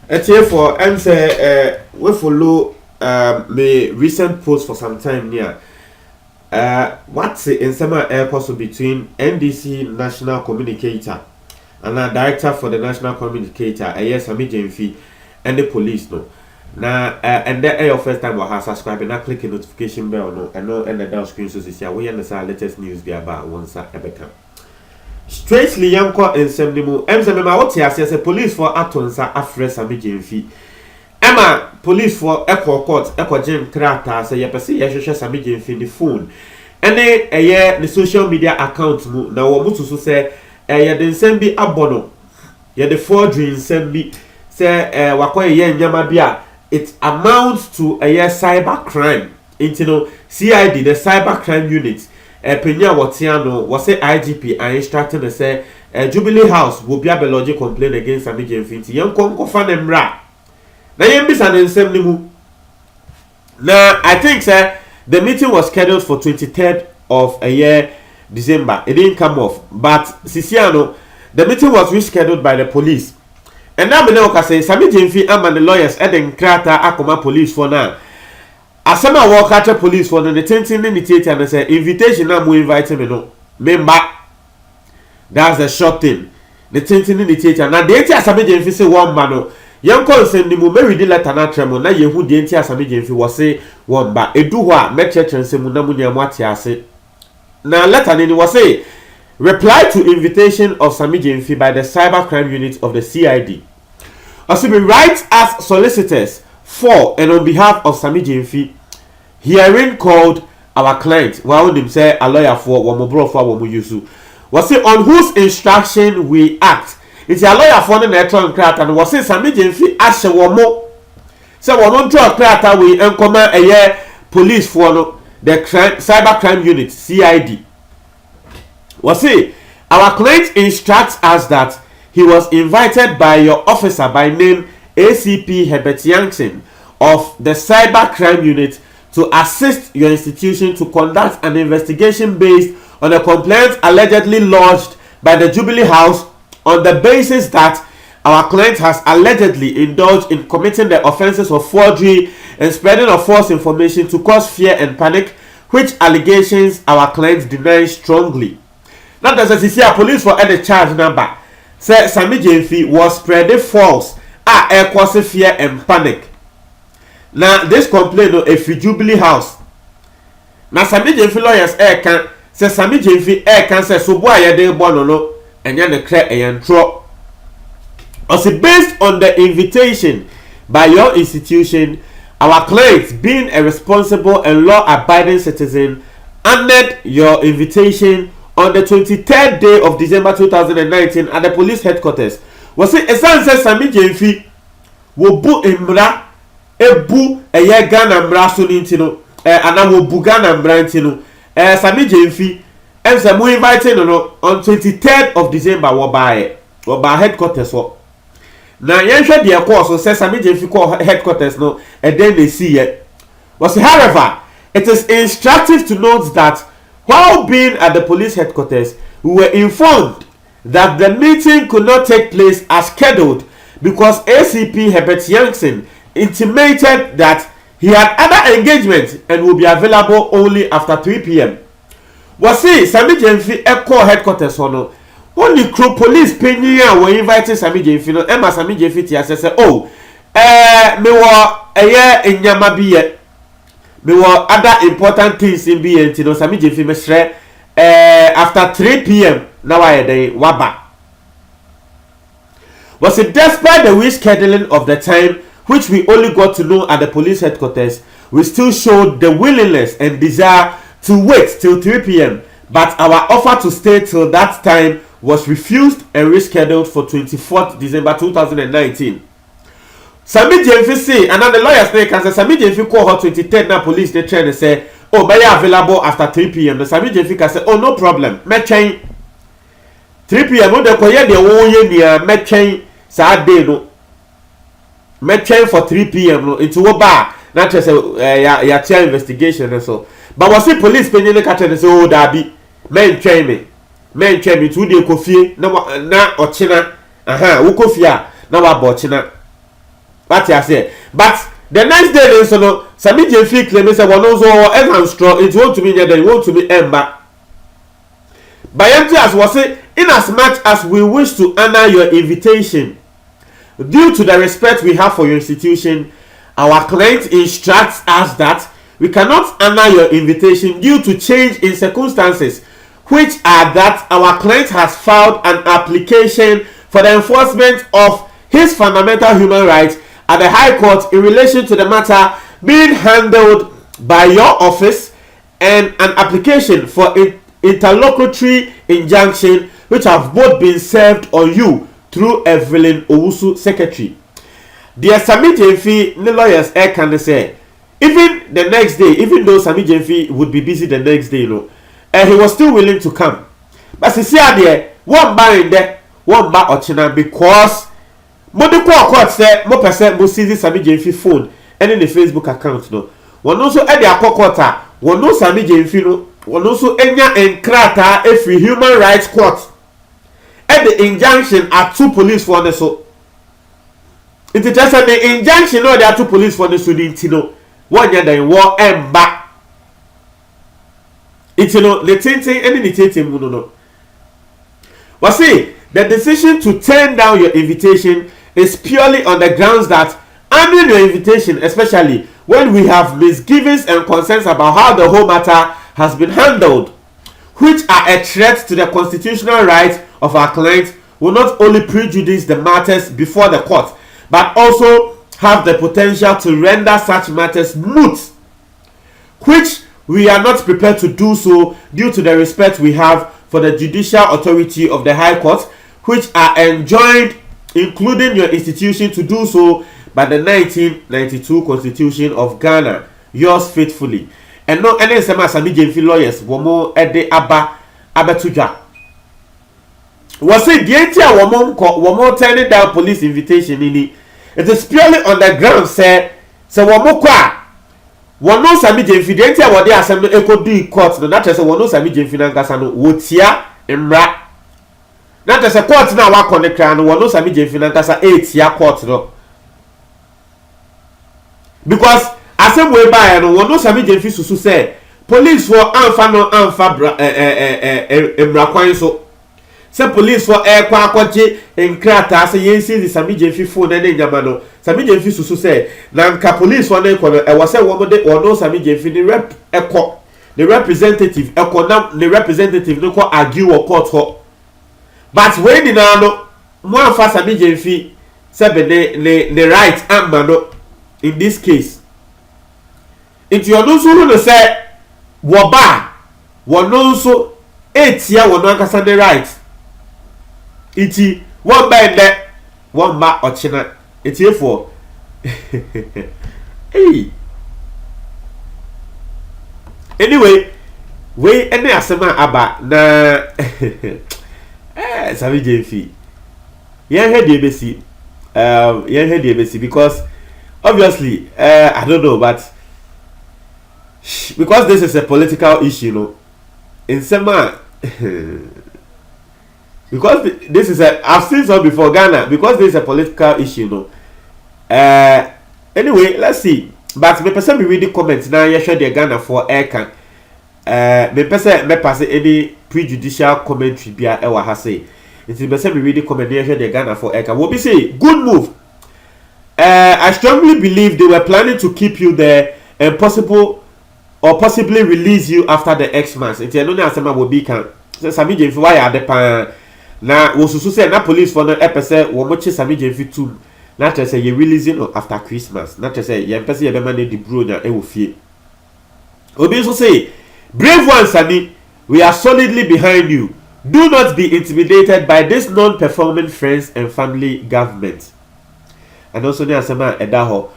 here for and say we follow the recent post for some time near. What's the in summer air possible between NDC National Communicator and a director for the National Communicator, Sammy Gyamfi, and the police no. Now and that your first time we have subscribed and click the notification bell no and no and the down screen so see we understand latest news be about once a become. Straightly yanko in semnimu emsema what here say police for atonsa afre Sammy Gyamfi. Emma police for Echo Court, Echo Jim Krata say ye pese ye hwehwe Sammy Gyamfi the phone. Ene the social media account mu na wo mutu so say ye den sem bi abono. Ye the forgery sem bi say wakoye ye nyama bia it amounts to a cyber crime. Into CID the cyber crime unit. Penya Watiano was say IGP and instructed to say Jubilee House will be a lodging complaint against Sammy Gyamfi. Young Kongo fan them ra. Now you miss an insem. Now I think sir the meeting was scheduled for 23rd of a year December. It didn't come off. But Sisiano, the meeting was rescheduled by the police. And now we know say Sammy Gyamfi and the lawyers Eden Krata Akoma police for now. As some walk at police for the tenting initiator and say invitation now we invite me no. Member. That's the short thing. The tenting initiator. Now the entire Sammy Gyamfi say one man. Young call send him marry the letter na tremo. Na yehu the entire Sammy Gyamfi was say one ba. Edu wa me church and say munamu ni amwati ase. Now letter ni was say reply to invitation of Sammy Gyamfi by the cyber crime unit of the CID. Also be writes as solicitors for and on behalf of Sammy Gyamfi, hearing called our client. Well, them say a lawyer for one more for one more use. Was say on whose instruction we act. It's a lawyer for the network craft and was say Sammy Gyamfi ask one more. So one more drug craft we encommand a year police for the cyber crime unit CID. Was say our client instructs us that he was invited by your officer by name ACP Herbert Yankson of the Cyber Crime Unit to assist your institution to conduct an investigation based on a complaint allegedly lodged by the Jubilee House on the basis that our client has allegedly indulged in committing the offenses of forgery and spreading of false information to cause fear and panic, which allegations our client denies strongly. Now, there's a police for any charge number. Say Sammy Gyamfi was spreading false cause fear and panic. Now this complaint no if Jubilee House. Now Sammy Gyamfi lawyers can say Sammy Gyamfi can say so boy ya dey born no enya ne kre eyentro. Also based on the invitation by your institution, our clients being a responsible and law-abiding citizen honored your invitation on the 23rd day of December 2019 at the police headquarters. Was it a son says Sammy Gyamfi will book Imra ebu eye Ghana Mra so nintino ana wo bu Ghana Mra ntino Sammy Gyamfi em say mo invite no on 23rd of December wo ba headquarters wo na yenhwe de course so say Sammy Gyamfi call headquarters no and then they see it. Was however it is instructive to note that while being at the police headquarters, we were informed that the meeting could not take place as scheduled because ACP Herbert Yankson intimated that he had other engagements and would be available only after 3 p.m. Was see Sammy Gyamfi call headquarters or no? Only crew police penny were inviting Sammy Gyamfi. No, Emma Sammy Gyamfi say, oh, me wa in Yamabiye. There were other important things in BNT. No, Sammy Gyamfi mesre after 3 p.m. Now I day waba. Was it despite the rescheduling of the time, which we only got to know at the police headquarters, we still showed the willingness and desire to wait till 3 p.m. But our offer to stay till that time was refused and rescheduled for 24th December 2019. Sammy Gyamfi say, and then the lawyers can say Sammy Gyamfi call her 23rd na police they try to say, oh, may available after 3 p.m. The Sammy Gyamfi can say, oh, no problem. Me chain 3 p.m. No, the koye de wo ye nia me chain sa day no. Me chain for 3 p.m. no. Into wo ba na try say ya chain investigation and so. But was the police penny le catch say, oh, dabi men chain me. Men chain me to the kofie na ochina. Aha, wo kofia na wa bo ochina. What I say. But the next day, so no, Sammy Gyamfi claims that one also and straw. It won't to me that they want to be ember. By empty as was it, in as much as we wish to honor your invitation, due to the respect we have for your institution, our client instructs us that we cannot honor your invitation due to change in circumstances, which are that our client has filed an application for the enforcement of his fundamental human rights at the High Court in relation to the matter being handled by your office, and an application for interlocutory injunction which have both been served on you through Evelyn Owusu secretary. The Sammy Gyamfi lawyers can say even the next day, even though Sammy Gyamfi would be busy the next day, he was still willing to come. But see there, one bar in there, one bar ochina, because Modiko court say mo person mo seize Sammy Gyamfi phone and in the Facebook account no. One also at the akokota, one no Sammy Gyamfi no, one also enya enkrata every human rights court. At the injunction are two police for the so. It is just the injunction no there are two police for the so no. One year they war and back. It's the tinting and the tinting no. But see, the decision to turn down your invitation is purely on the grounds that honoring your invitation, especially when we have misgivings and concerns about how the whole matter has been handled, which are a threat to the constitutional rights of our clients, will not only prejudice the matters before the court, but also have the potential to render such matters moot, which we are not prepared to do so due to the respect we have for the judicial authority of the High Court, which are enjoined, including your institution, to do so by the 1992 Constitution of Ghana. Yours faithfully. And no any Sammy Gyamfi lawyers womo ede abetudwa. Was it the entire womo turning down police invitation in it is purely on the ground say womo kwa one no Sammy Gyamfi the entire what they assembly echo do court no that is one no Sammy Gyamfi nankasa no wotia emra. That is a court now wa connect and one no Sammy Gyamfi nankasa 8 court no. Because asem we buy no one no Sammy Gyamfi susu say police for amfa no amfa emra kwan so. Say police for air kwa kwaje enkrata say yensi the Sammy Gyamfi phone na nyama no. Sammy Gyamfi susu say na nka police for na ekono e was say one de one no Sammy Gyamfi the rep eko the representative eko na the representative no ko argue or court ho. But when the no mo amfa Sammy Gyamfi say be the right amba no in this case. If you no so no say wo ba one no so etia one no akasa the right. Iti one by that one ba ochina iti for hey anyway we any asema aba na Sammy Gyamfi yen head ebesi yen head ebesi because obviously I don't know but because this is a political issue in sema because this is I've seen some before Ghana because this is a political issue anyway let's see but me person be reading comments now you share the Ghana for air can me person me pass any prejudicial commentary bia e wa ha say it me person be reading comment you share the Ghana for air can we be say good move. I strongly believe they were planning to keep you there and possibly release you after the X months. It's no asema will be can Sammy Gyamfi why are the pan na wosusu say na police for no epese wo mo che Sammy Gyamfi too na tell say you releasing after Christmas na tell say you pese you be man the bro na e wo fie obi so say brave one Sammy, we are solidly behind you. Do not be intimidated by this non-performing friends and family government. And also near Sama Edaho.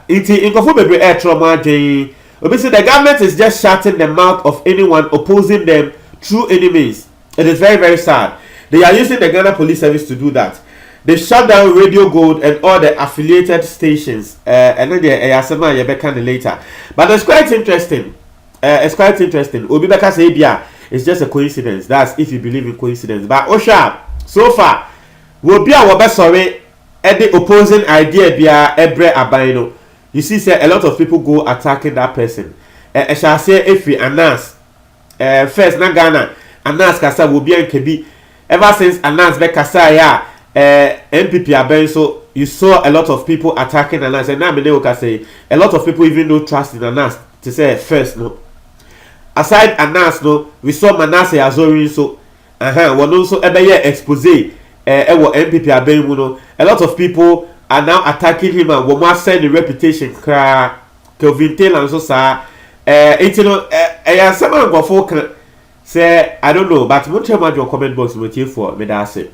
In Kofu air trauma, obviously the government is just shutting the mouth of anyone opposing them through any means. It is very, very sad. They are using the Ghana Police Service to do that. They shut down Radio Gold and all the affiliated stations. And then they are Sama Yebeka later. But it's quite interesting. Obi Beka say it's just a coincidence. That's if you believe in coincidence. But Osha, so far, we'll be our best sorry. the opposing idea be every abino. You see, say a lot of people go attacking that person. I shall say if we announce first na Ghana announce kasa will be and kebi ever since announce be kasa ya MPP aben, so you saw a lot of people attacking announce, and now me dey say a lot of people even don't trust in announce to say first no. Aside announce no, we saw Manasseh Azori so one also ebeye expose ewo MPP aben mu no. A lot of people are now attacking him and we must send the reputation kra Kelvin Taylor and so sa it you know someone go for say I don't know, but mo tell my comment box with you for me that say